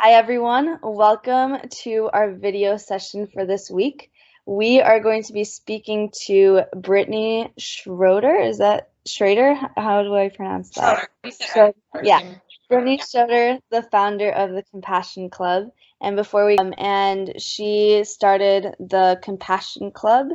Hi everyone, welcome to our video session for this week. We are going to be speaking to Brittni Schroeder. Is that Schroeder? How do I pronounce that? Schroeder. Yeah, Brittni Schroeder, the founder of the Compassion Club. And before we and she started the Compassion Club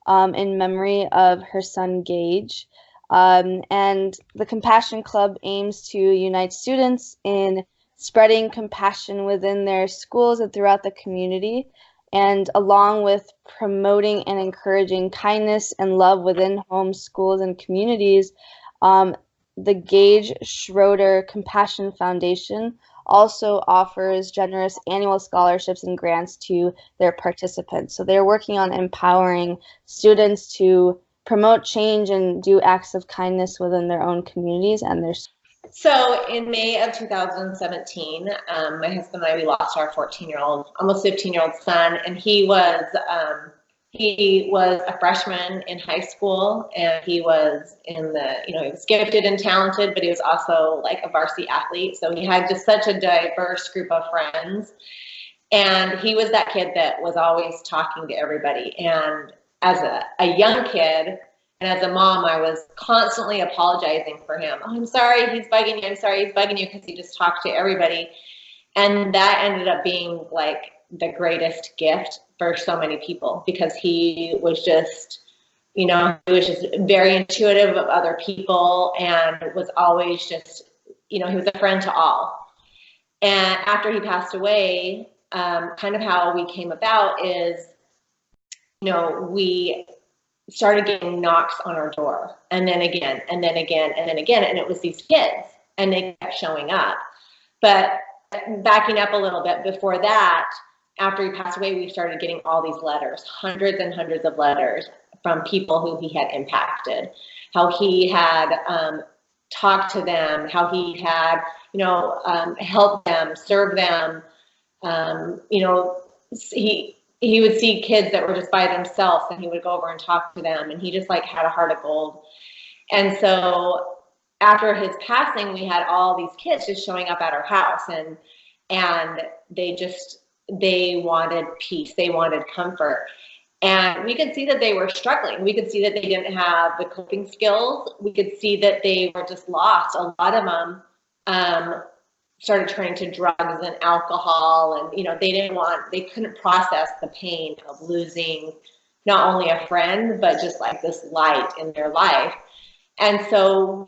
in memory of her son Gage. And the Compassion Club aims to unite students in spreading compassion within their schools and throughout the community, and along with promoting and encouraging kindness and love within homes, schools, and communities, the Gage Schroeder Compassion Foundation also offers generous annual scholarships and grants to their participants. So they're working on empowering students to promote change and do acts of kindness within their own communities and their. So in May of 2017, my husband and I, we lost our 14-year-old, almost 15-year-old son, and he was a freshman in high school, and he was in the, he was gifted and talented, but he was also like a varsity athlete. So he had just such a diverse group of friends, and he was that kid that was always talking to everybody. And as a young kid, and as a mom, I was constantly apologizing for him. Oh, I'm sorry, he's bugging you. I'm sorry, he's bugging you, because he just talked to everybody. And that ended up being like the greatest gift for so many people, because he was just, he was just very intuitive of other people, and was always just, he was a friend to all. And after he passed away, kind of how we came about is, we started getting knocks on our door, and then again, and then again, and then again, and it was these kids, and they kept showing up. But backing up a little bit, before that, after he passed away, we started getting all these letters, hundreds and hundreds of letters from people who he had impacted, how he had talked to them, how he had, helped them, served them. He would see kids that were just by themselves, and he would go over and talk to them, and he just like had a heart of gold. And so after his passing, we had all these kids just showing up at our house, and they wanted peace, they wanted comfort. And we could see that they were struggling. We could see that they didn't have the coping skills. We could see that they were just lost. A lot of them started turning to drugs and alcohol, and they couldn't process the pain of losing not only a friend, but just like this light in their life. And so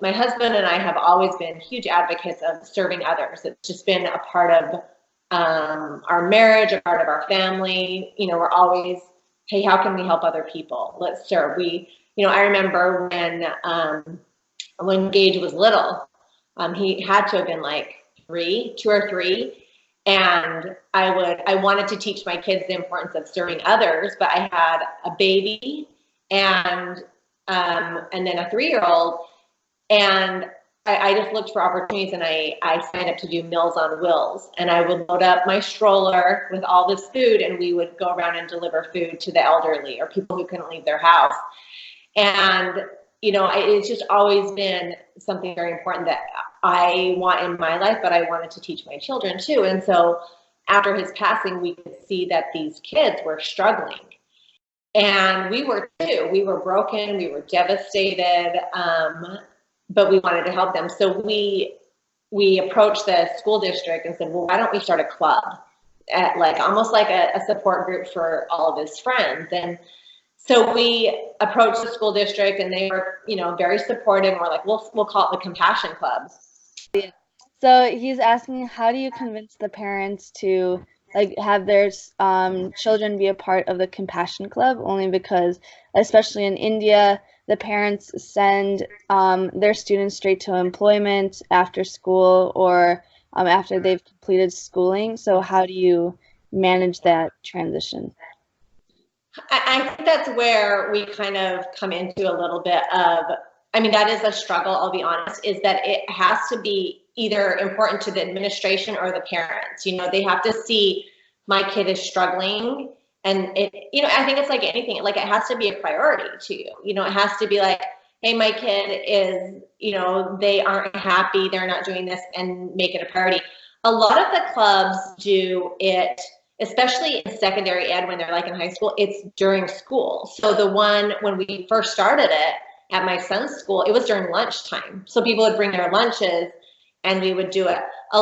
my husband and I have always been huge advocates of serving others. It's just been a part of our marriage, a part of our family. We're always, hey, how can we help other people? Let's serve. I remember when Gage was little, he had to have been like 2 or 3. And I wanted to teach my kids the importance of serving others, but I had a baby and then a 3-year-old, and I just looked for opportunities, and I signed up to do Meals on Wheels, and I would load up my stroller with all this food, and we would go around and deliver food to the elderly or people who couldn't leave their house. And it's just always been something very important that I want in my life, but I wanted to teach my children too. And so after his passing, we could see that these kids were struggling. And we were too. We were broken, we were devastated, but we wanted to help them. So we approached the school district and said, well, why don't we start a club, almost like a support group for all of his friends. And so we approached the school district, and they were, very supportive. And we're like, we'll call it the Compassion Club. So he's asking, how do you convince the parents to have their children be a part of the Compassion Club? Only because, especially in India, the parents send their students straight to employment after school or after they've completed schooling. So how do you manage that transition? I think that's where we kind of come into a little bit of, that is a struggle, I'll be honest, is that it has to be either important to the administration or the parents. They have to see my kid is struggling, and I think it's like anything, like it has to be a priority to you. It has to be like, hey, my kid is, they aren't happy, they're not doing this, and make it a priority. A lot of the clubs do it, especially in secondary ed when they're like in high school, it's during school. So the one when we first started it at my son's school, it was during lunchtime. So people would bring their lunches and we would do it.